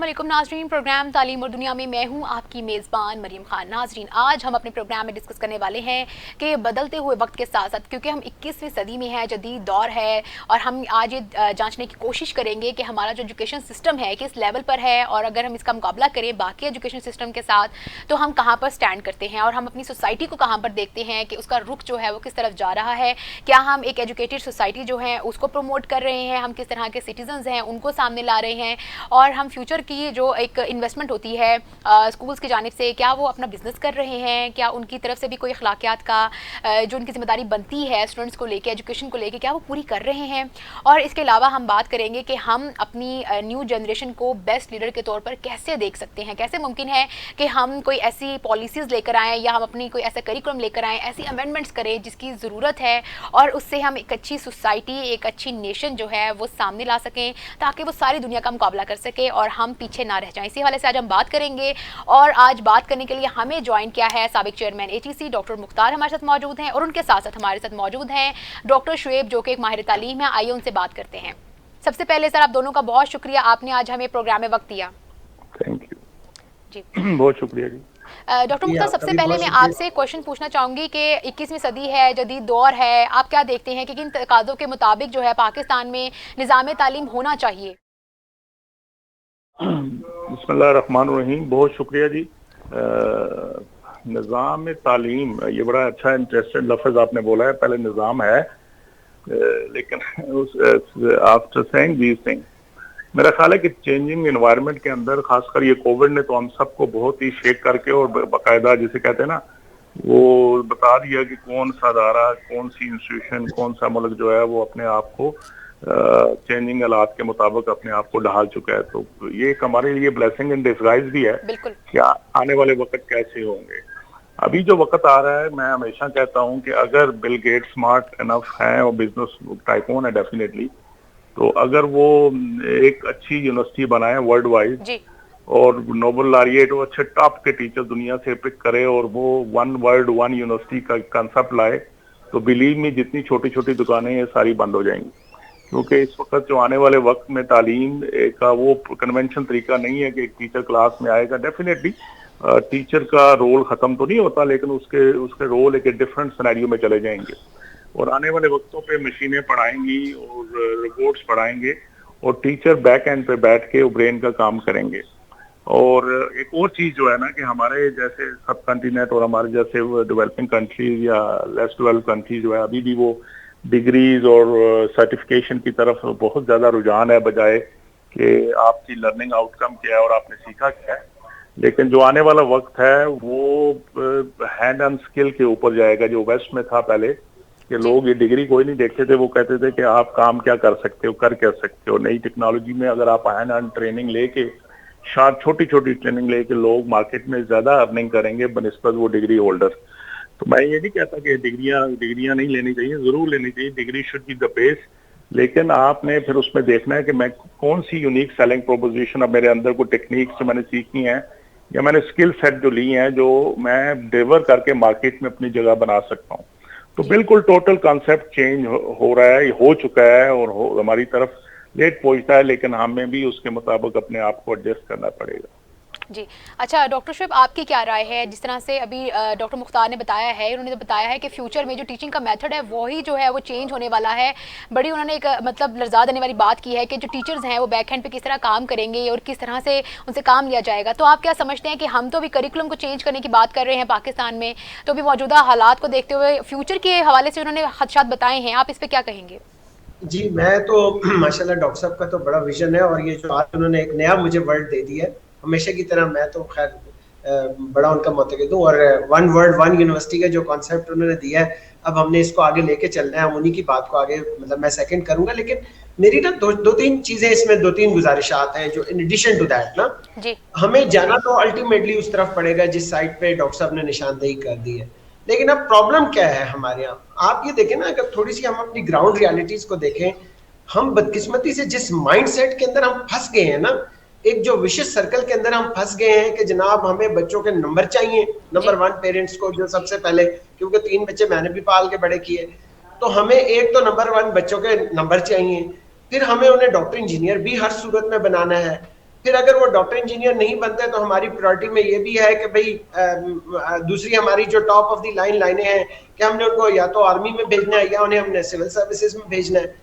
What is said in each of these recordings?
अस्सलामुअलैकुम नाजरीन, प्रोग्राम तालीम और दुनिया में मैं हूं आपकी मेज़बान मरीम खान। नाजरीन, आज हम अपने प्रोग्राम में डिस्कस करने वाले हैं कि बदलते हुए वक्त के साथ साथ, क्योंकि हम 21वीं सदी में हैं, जदीद दौर है, और हम आज ये जांचने की कोशिश करेंगे कि हमारा जो एजुकेशन सिस्टम है किस लेवल पर है, और अगर हम इसका मुकाबला करें बाकी एजुकेशन सिस्टम के साथ तो हम कहाँ पर स्टैंड करते हैं, और हम अपनी सोसाइटी को कहाँ पर देखते हैं कि उसका रुख जो है वो किस तरफ जा रहा है। क्या हम एक एजुकेटेड सोसाइटी जो है उसको प्रमोट कर रहे हैं, हम किस तरह के सिटीजन्स हैं उनको सामने ला रहे हैं, और हम फ्यूचर की जो एक इन्वेस्टमेंट होती है स्कूल्स की जानिब से, क्या वो अपना बिजनेस कर रहे हैं, क्या उनकी तरफ से भी कोई अखलाकियात का जो उनकी जिम्मेदारी बनती है स्टूडेंट्स को लेके, एजुकेशन को लेके, क्या वो पूरी कर रहे हैं। और इसके अलावा हम बात करेंगे कि हम अपनी न्यू जनरेशन को बेस्ट लीडर के तौर पर कैसे देख सकते हैं, कैसे मुमकिन है कि हम कोई ऐसी पॉलिसीज़ लेकर आएँ या हम अपनी कोई ऐसा करिकुलम लेकर आएँ, ऐसी अमेंडमेंट्स करें जिसकी ज़रूरत है, और उससे हम एक अच्छी सोसाइटी, एक अच्छी नेशन जो है वो सामने ला सकें, ताकि वो सारी दुनिया का मुकाबला कर सके और हम पीछे ना रह जाएं। इसी हवाले से आज हम बात करेंगे, और आज बात करने के लिए हमें ज्वाइन किया है साबिक चेयरमैन एटीसी डॉक्टर मुख्तार हमारे साथ मौजूद हैं, और उनके साथ साथ हमारे साथ मौजूद हैं डॉक्टर शुएब जो कि एक माहिर तालीम है। आइए उनसे बात करते हैं। सबसे पहले सर, आप दोनों का बहुत शुक्रिया, आपने आज हमें प्रोग्राम में वक्त दिया। थैंक यू जी, बहुत शुक्रिया जी। डॉक्टर मुख्तार, सबसे पहले मैं आपसे क्वेश्चन पूछना चाहूँगी कि 21वीं सदी है, जदीद दौर है, आप क्या देखते हैं कि किन तकाज़ों के मुताबिक जो है पाकिस्तान में निज़ाम तालीम होना चाहिए? बिस्मिल्लाहिर्रहमानिर्रहीम, बहुत शुक्रिया जी। निज़ाम तालीम, ये बड़ा अच्छा इंटरेस्टेड लफ्ज़ आपने बोला है। पहले निज़ाम है, लेकिन आफ्टर सेइंग दीज थिंग, मेरा ख्याल है कि चेंजिंग एनवायरनमेंट के अंदर, खासकर ये कोविड ने तो हम सबको बहुत ही शेक करके और बाकायदा जिसे कहते हैं ना, वो बता दिया कि कौन सा अदारा, कौन सी इंस्टीट्यूशन, कौन सा मुल्क जो है वो अपने आप को चेंजिंग हालात के मुताबिक अपने आप को ढाल चुका है। तो ये एक हमारे लिए ब्लेसिंग इन डिस्गाइज भी है कि आने वाले वक्त कैसे होंगे। अभी जो वक्त आ रहा है, मैं हमेशा कहता हूँ कि अगर बिल गेट स्मार्ट इनफ है और बिजनेस टाइकून है डेफिनेटली, तो अगर वो एक अच्छी यूनिवर्सिटी बनाए वर्ल्ड वाइड और नोबल लॉरिएट, वो अच्छे टॉप के टीचर दुनिया से पिक करे और वो वन वर्ल्ड वन यूनिवर्सिटी का कंसेप्ट लाए, तो बिलीव मी जितनी छोटी छोटी दुकानें ये सारी बंद हो जाएंगी। क्योंकि इस वक्त जो आने वाले वक्त में तालीम का वो कन्वेंशन तरीका नहीं है कि एक टीचर क्लास में आएगा। डेफिनेटली टीचर का रोल खत्म तो नहीं होता, लेकिन उसके रोल एक डिफरेंट सिनेरियो में चले जाएंगे, और आने वाले वक्तों पे मशीनें पढ़ाएंगी और रोबोट्स पढ़ाएंगे, और टीचर बैक एंड पे बैठ के ब्रेन का काम करेंगे। और एक और चीज जो है ना कि हमारे जैसे सब कंटिनेंट और हमारे जैसे डेवलपिंग कंट्रीज या लेस डेवलप कंट्रीज जो है, अभी भी वो डिग्रीज और सर्टिफिकेशन की तरफ बहुत ज्यादा रुझान है, बजाय कि आपकी लर्निंग आउटकम क्या है और आपने सीखा क्या है। लेकिन जो आने वाला वक्त है वो हैंड एंड स्किल के ऊपर जाएगा, जो वेस्ट में था पहले कि लोग ये डिग्री कोई नहीं देखते थे, वो कहते थे कि आप काम क्या कर सकते हो, कर क्या सकते हो। नई टेक्नोलॉजी में अगर आप हैंड एंड ट्रेनिंग लेके, शायद छोटी छोटी ट्रेनिंग लेके, लोग मार्केट में ज्यादा अर्निंग करेंगे बनिस्बत वो डिग्री होल्डर। तो मैं ये नहीं कहता कि डिग्रियां नहीं लेनी चाहिए, जरूर लेनी चाहिए, degree should be the base, लेकिन आपने फिर उसमें देखना है कि मैं कौन सी यूनिक सेलिंग प्रोपोजिशन, अब मेरे अंदर को टेक्निक्स जो मैंने सीखी हैं या मैंने स्किल सेट जो ली हैं, जो मैं डिलीवर करके मार्केट में अपनी जगह बना सकता हूँ। तो बिल्कुल टोटल कॉन्सेप्ट चेंज हो रहा है, हो चुका है, और हमारी तरफ लेट पहुंचता है, लेकिन हमें भी उसके मुताबिक अपने आप को एडजस्ट करना पड़ेगा। जी, अच्छा डॉक्टर शुएब, आपकी क्या राय है? जिस तरह से अभी डॉक्टर मुख्तार ने बताया है, उन्होंने बताया है कि फ्यूचर में जो टीचिंग का मेथड है वही जो है वो चेंज होने वाला है। बड़ी उन्होंने एक मतलब लर्जा देने वाली बात की है कि जो टीचर्स हैं वो बैक हैंड पे किस तरह काम करेंगे और किस तरह से उनसे काम लिया जाएगा। तो आप क्या समझते हैं कि हम तो अभी करिकुलम को चेंज करने की बात कर रहे हैं पाकिस्तान में, तो अभी मौजूदा हालात को देखते हुए फ्यूचर के हवाले से उन्होंने खदशात बताए हैं, आप इस पर क्या कहेंगे? जी, मैं तो माशाल्लाह डॉक्टर साहब का तो बड़ा विजन है, और ये जो आज उन्होंने एक नया मुझे वर्ड दे दिया है, हमेशा की तरह मैं तो खैर बड़ा उनका मुतक़िद हूँ, और वन वर्ल्ड वन यूनिवर्सिटी का जो कॉन्सेप्ट उन्होंने दिया है, अब हमने इसको आगे लेके चलना है, हम उन्हीं की बात को आगे मतलब मैं सेकंड करूंगा। लेकिन मेरी ना दो तीन चीजें इसमें, दो तीन गुजारिशात हैं जो इन एडिशन टू दैट ना जी, हमें जाना तो अल्टीमेटली उस तरफ पड़ेगा जिस साइड पे डॉक्टर साहब ने निशानदेही कर दी है। लेकिन अब प्रॉब्लम क्या है हमारे यहाँ, आप ये देखें ना, अगर थोड़ी सी हम अपनी ग्राउंड रियलिटीज को देखें, हम बदकिस्मती से जिस माइंडसेट के अंदर हम फंस गए हैं ना, एक जो विशेष सर्कल के अंदर हम फंस गए हैं कि जनाब हमें बच्चों के नंबर चाहिए, नंबर वन पेरेंट्स को, जो सबसे पहले, क्योंकि 3 बच्चे मैंने भी पाल के बड़े किए, तो हमें एक तो नंबर वन बच्चों के नंबर चाहिए, फिर हमें उन्हें डॉक्टर इंजीनियर भी हर सूरत में बनाना है, फिर अगर वो डॉक्टर इंजीनियर नहीं बनते तो हमारी प्रायोरिटी में ये भी है कि भाई दूसरी हमारी जो टॉप ऑफ द लाइन लाइनें हैं कि हमने उनको या तो आर्मी में भेजना है या उन्हें हमने सिविल सर्विसेज में भेजना है।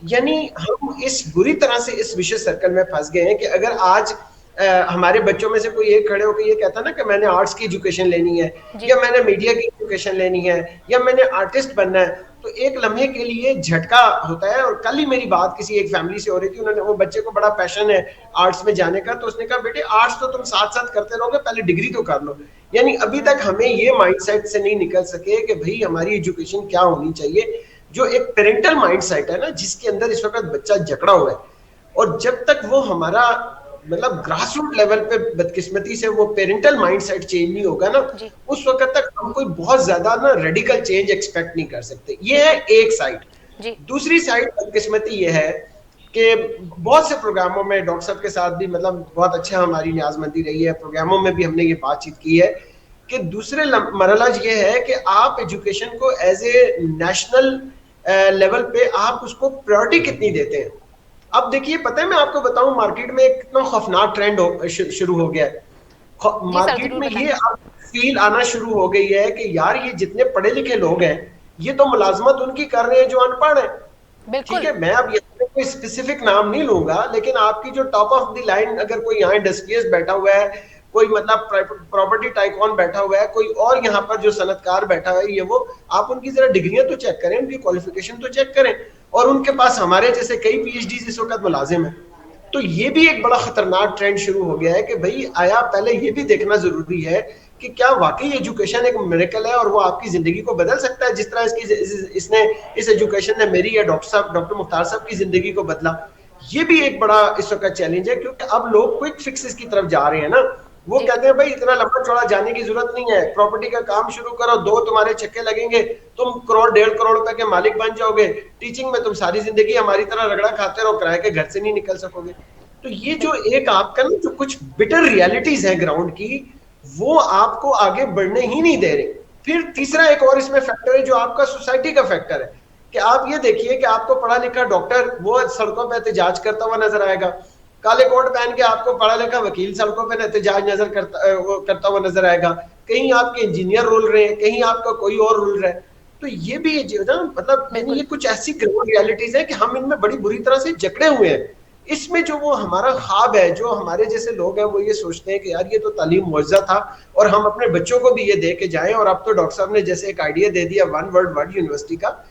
यानी हम इस बुरी तरह से इस विशेष सर्कल में फंस गए हैं कि अगर आज हमारे बच्चों में से कोई एक खड़े होकर ये कहता ना कि मैंने आर्ट्स की एजुकेशन लेनी है या मैंने मीडिया की एजुकेशन लेनी है या मैंने आर्टिस्ट बनना है, तो एक लम्हे के लिए झटका होता है। और कल ही मेरी बात किसी एक फैमिली से हो रही थी, उन्होंने, वो बच्चे को बड़ा पैशन है आर्ट्स में जाने का, तो उसने कहा बेटे आर्ट्स तो तुम साथ साथ करते रहोगे, पहले डिग्री तो कर लो। यानी अभी तक हमें ये माइंडसेट से नहीं निकल सके कि भाई हमारी एजुकेशन क्या होनी चाहिए। जो एक पेरेंटल माइंडसेट है ना, जिसके अंदर इस वक्त बच्चा जकड़ा हुआ है, और जब तक वो हमारा मतलब ग्रास रूट लेवल पे बदकिस्मती से वो पेरेंटल माइंडसेट चेंज नहीं होगा ना, उस वक्त तक हम कोई बहुत ज्यादा ना रेडिकल चेंज एक्सपेक्ट नहीं कर सकते। ये है एक साइड। दूसरी साइड बदकिस्मती ये है कि बहुत से प्रोग्रामों में डॉक्टर साहब के साथ भी मतलब बहुत अच्छा हमारी न्याजमंदी रही है, प्रोग्रामों में भी हमने ये बातचीत की है कि दूसरे मरहला ये है कि आप एजुकेशन को एज ए नेशनल लेवल पे आप उसको प्रायोरिटी कितनी देते हैं। अब देखिए, पता है मैं आपको बताऊं, मार्केट में एक कितना खौफनाक ट्रेंड शुरू हो गया है। मार्केट में ये फील आना शुरू हो गई है कि यार ये जितने पढ़े लिखे लोग हैं ये तो मुलाजमत उनकी कर रहे हैं जो अनपढ़ है। ठीक है, मैं अब यहाँ कोई स्पेसिफिक नाम नहीं लूंगा, लेकिन आपकी जो टॉप ऑफ द लाइन अगर कोई यहाँ इंडस्ट्रियलिस्ट बैठा हुआ है, कोई मतलब प्रॉपर्टी टाइकॉन बैठा हुआ है, कोई और यहाँ पर जो सनतकार बैठा है, ये वो, आप उनकी जरा डिग्रियां तो चेक करें, उनकी क्वालिफिकेशन तो चेक करें। और उनके पास हमारे जैसे कई पीएचडी इस वक्त मुलाजिम है। तो ये भी एक बड़ा खतरनाक ट्रेंड शुरू हो गया है कि भाई आया पहले ये भी देखना जरूरी है कि क्या वाकई एजुकेशन एक मिरेकल है और वो आपकी जिंदगी को बदल सकता है, जिस तरह इस एजुकेशन ने मेरी या डॉक्टर मुख्तार साहब की जिंदगी को बदला। ये भी एक बड़ा इस वक्त चैलेंज है, क्योंकि अब लोग क्विक फिक्सेस की तरफ जा रहे हैं ना। वो कहते हैं भाई इतना लंबा चौड़ा जाने की जरूरत नहीं है, प्रॉपर्टी का काम शुरू करो, 2 तुम्हारे छक्के लगेंगे, तुम करोड़ 1.5 करोड़ रुपए के मालिक बन जाओगे। टीचिंग में तुम सारी जिंदगी हमारी तरह रगड़ा खाते रहो, किराए के घर से नहीं निकल सकोगे। तो ये जो एक आपका ना जो कुछ बिटर रियलिटीज है ग्राउंड की, वो आपको आगे बढ़ने ही नहीं दे रहे। फिर तीसरा एक और इसमें फैक्टर है जो आपका सोसाइटी का फैक्टर है कि आप ये देखिए कि आपको पढ़ा लिखा डॉक्टर वो सड़कों पर एहतजाज करता हुआ नजर आएगा, काले कोट पहन के आपको पढ़ा लिखा वकील सड़कों पर एहतजाज करता हुआ नजर आएगा, कहीं आपके इंजीनियर रुल रहे हैं, कहीं आपका कोई और रुल रहा है। तो ये भी मतलब ये कुछ ऐसी ग्राउंड रियलिटीज है कि हम इनमें बड़ी बुरी तरह से जकड़े हुए हैं। इसमें जो वो हमारा ख्वाब है, जो हमारे जैसे लोग हैं वो ये सोचते हैं कि यार ये तो तालीम मुआवजा था और हम अपने बच्चों को भी ये दे के जाएं। और अब तो डॉक्टर साहब ने जैसे एक आइडिया दे दिया वन वर्ल्ड यूनिवर्सिटी का,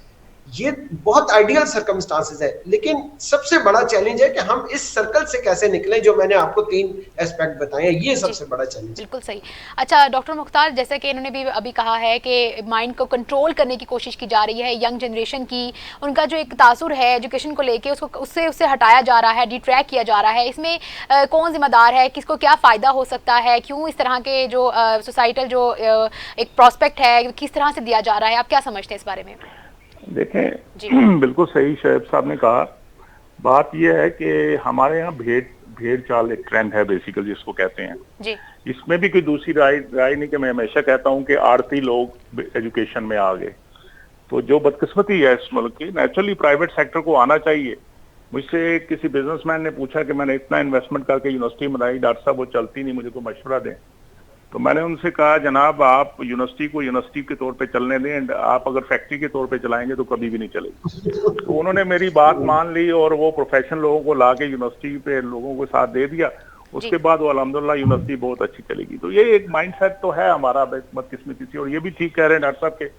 ये बहुत आइडियल सर्कमस्टांसेस है। लेकिन सबसे बड़ा चैलेंज है कि हम इस सर्कल से कैसे निकलें, जो मैंने आपको 3 एस्पेक्ट बताए हैं, ये सबसे बड़ा चैलेंज। बिल्कुल सही। अच्छा डॉक्टर मुख्तार, जैसे कि इन्होंने भी अभी कहा है कि माइंड को कंट्रोल करने की कोशिश की जा रही है, यंग जनरेशन की, उनका जो एक तासुर है एजुकेशन को लेके उसको उससे हटाया जा रहा है, डिट्रैक किया जा रहा है। इसमें कौन जिम्मेदार है, किसको क्या फ़ायदा हो सकता है, क्यों इस तरह के जो सोसाइटल जो एक प्रॉस्पेक्ट है किस तरह से दिया जा रहा है, आप क्या समझते हैं इस बारे में? देखें, बिल्कुल सही शोएब साहब ने कहा। बात यह है कि हमारे यहाँ भेड़ चाल एक ट्रेंड है बेसिकली जिसको कहते हैं जी। इसमें भी कोई दूसरी राय नहीं कि मैं हमेशा कहता हूँ कि आड़ती लोग एजुकेशन में आ गए। तो जो बदकिस्मती है इस मुल्क की, नेचुरली प्राइवेट सेक्टर को आना चाहिए। मुझसे किसी बिजनेसमैन ने पूछा कि मैंने इतना इन्वेस्टमेंट करके यूनिवर्सिटी बनाई, डॉक्टर साहब वो चलती नहीं, मुझे कोई मशवरा दें। तो मैंने उनसे कहा जनाब आप यूनिवर्सिटी को यूनिवर्सिटी के तौर पे चलने दें, आप अगर फैक्ट्री के तौर पे चलाएंगे तो कभी भी नहीं चलेगी। तो उन्होंने मेरी बात मान ली और वो प्रोफेशनल लोगों को ला के यूनिवर्सिटी पे लोगों को साथ दे दिया। उसके बाद वो अल्हम्दुलिल्लाह यूनिवर्सिटी बहुत अच्छी चलेगी। तो ये एक माइंडसेट तो है हमारा बदकिस्मती से। और ये भी ठीक कह रहे हैं डॉक्टर साहब के,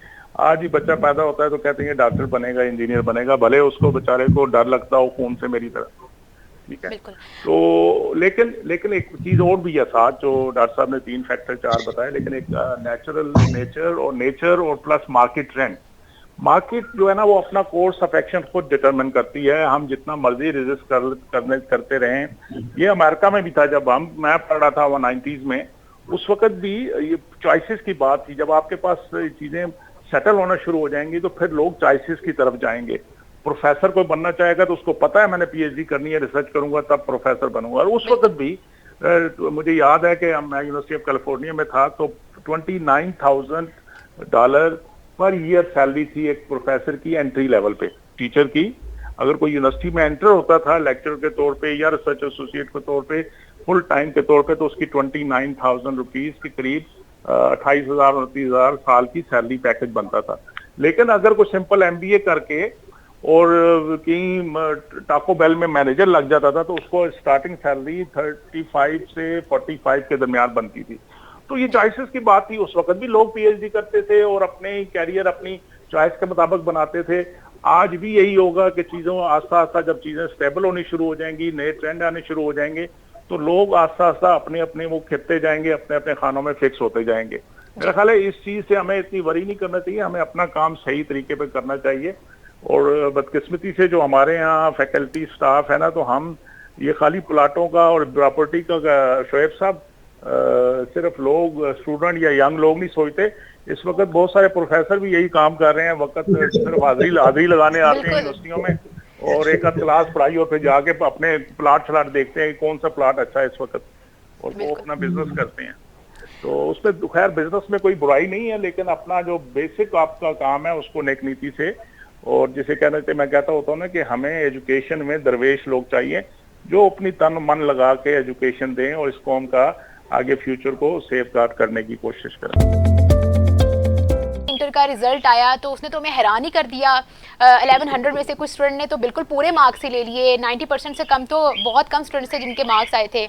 आज ही बच्चा पैदा होता है तो कहते हैं डॉक्टर बनेगा, इंजीनियर बनेगा, भले उसको बेचारे को डर लगता हो खून से मेरी तरह, ठीक है। तो लेकिन एक चीज और भी है साथ, जो डॉक्टर साहब ने 3 फैक्टर 4 बताए, लेकिन एक नेचर और प्लस मार्केट ट्रेंड। मार्केट जो है ना वो अपना कोर्स ऑफ एक्शन खुद डिटरमिन करती है। हम जितना मर्जी रेजिस्ट करते रहें। ये अमेरिका में भी था, जब मैं पढ़ रहा था 90s में, उस वक्त भी ये चॉइसेस की बात थी। जब आपके पास चीजें सेटल होना शुरू हो जाएंगी तो फिर लोग चॉइसेस की तरफ जाएंगे। प्रोफेसर को बनना चाहेगा तो उसको पता है मैंने पीएचडी करनी है, रिसर्च करूंगा तब प्रोफेसर बनूंगा। और उस वक्त भी तो मुझे याद है कि मैं यूनिवर्सिटी ऑफ कैलिफोर्निया में था तो $29,000 पर ईयर सैलरी थी एक प्रोफेसर की एंट्री लेवल पे, टीचर की। अगर कोई यूनिवर्सिटी में एंटर होता था लेक्चरर के तौर पे या रिसर्च एसोसिएट के तौर पे फुल टाइम के तौर पे तो उसकी 29,000 रुपीज के करीब 28,000 29,000 साल की सैलरी पैकेज बनता था। लेकिन अगर कोई सिंपल MBA करके और कहीं टाको बेल में मैनेजर लग जाता था तो उसको स्टार्टिंग सैलरी 35 से 45 के दरमियान बनती थी। तो ये चॉइसेस की बात थी, उस वक्त भी लोग PhD करते थे और अपने कैरियर अपनी चॉइस के मुताबिक बनाते थे। आज भी यही होगा कि चीजों आस्ता आस्ता जब चीजें स्टेबल होनी शुरू हो जाएंगी, नए ट्रेंड आने शुरू हो जाएंगे, तो लोग आस्ता आस्ता अपने अपने वो खिलते जाएंगे, अपने अपने खानों में फिक्स होते जाएंगे। मेरा ख्याल है इस चीज से हमें इतनी वरी नहीं करना चाहिए, हमें अपना काम सही तरीके पे करना चाहिए। और बदकिस्मती से जो हमारे यहाँ फैकल्टी स्टाफ है ना, तो हम ये खाली प्लाटों का और प्रॉपर्टी का शोएब साहब सिर्फ लोग स्टूडेंट या यंग लोग नहीं सोचते, इस वक्त बहुत सारे प्रोफेसर भी यही काम कर रहे हैं। वक्त सिर्फ हाजिरी लगाने आते हैं यूनिवर्सिटियों में और एक आध क्लास पढ़ाई और फिर जाके अपने प्लाट शलाट देखते हैं कौन सा प्लाट अच्छा है इस वक्त, और वो अपना बिजनेस करते हैं। तो उसमें खैर बिजनेस में कोई बुराई नहीं है, लेकिन अपना जो बेसिक आपका काम है उसको नेक नीति से, और जिसे कहने से मैं कहता होता हूँ ना कि हमें एजुकेशन में दरवेश लोग चाहिए जो अपनी तन मन लगा के एजुकेशन दें और इस कौम का आगे फ्यूचर को सेफ गार्ड करने की कोशिश करें। इंटर का रिजल्ट आया तो उसने तो हमें हैरान ही कर दिया। 1100 में से कुछ स्टूडेंट ने तो बिल्कुल पूरे मार्क्स ही ले लिए, 90% से कम तो बहुत कम स्टूडेंट्स थे जिनके मार्क्स आए थे।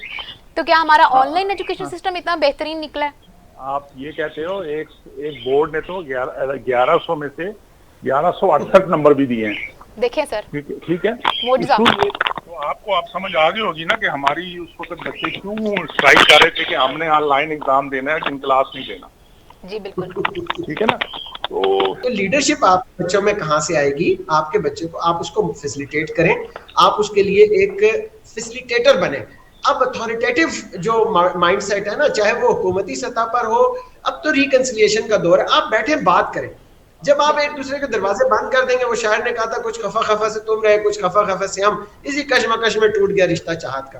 तो क्या हमारा ऑनलाइन एजुकेशन सिस्टम इतना बेहतरीन निकला है? आप ये कहते हो, एक बोर्ड ने तो 1100 में से 1168 नंबर भी दिए हैं। देखिए सर, ठीक है, तो आपको आप समझ आ गई होगी ना कि हमारी उस वक्त बच्चे क्यों स्ट्राइक कर रहे थे कि हमने ऑनलाइन एग्जाम देना है, इन क्लास नहीं देना। जी बिल्कुल, ठीक है ना। तो लीडरशिप आप बच्चों में कहाँ से आएगी? आपके बच्चे को आप उसको फैसिलिटेट करें, आप उसके लिए एक फैसिलिटेटर बने। अब अथॉरिटेटिव जो माइंडसेट है ना, चाहे वो हुकूमती सतह पर हो, अब तो रिकंसिलिएशन का दौर है, आप बैठे बात करें। जब आप एक दूसरे के दरवाजे बंद कर देंगे, वो शायर ने कहा था कुछ खफा खफा से तुम रहे, कुछ खफा खफा से हम, इसी कशमकश में टूट गया रिश्ता चाहत का।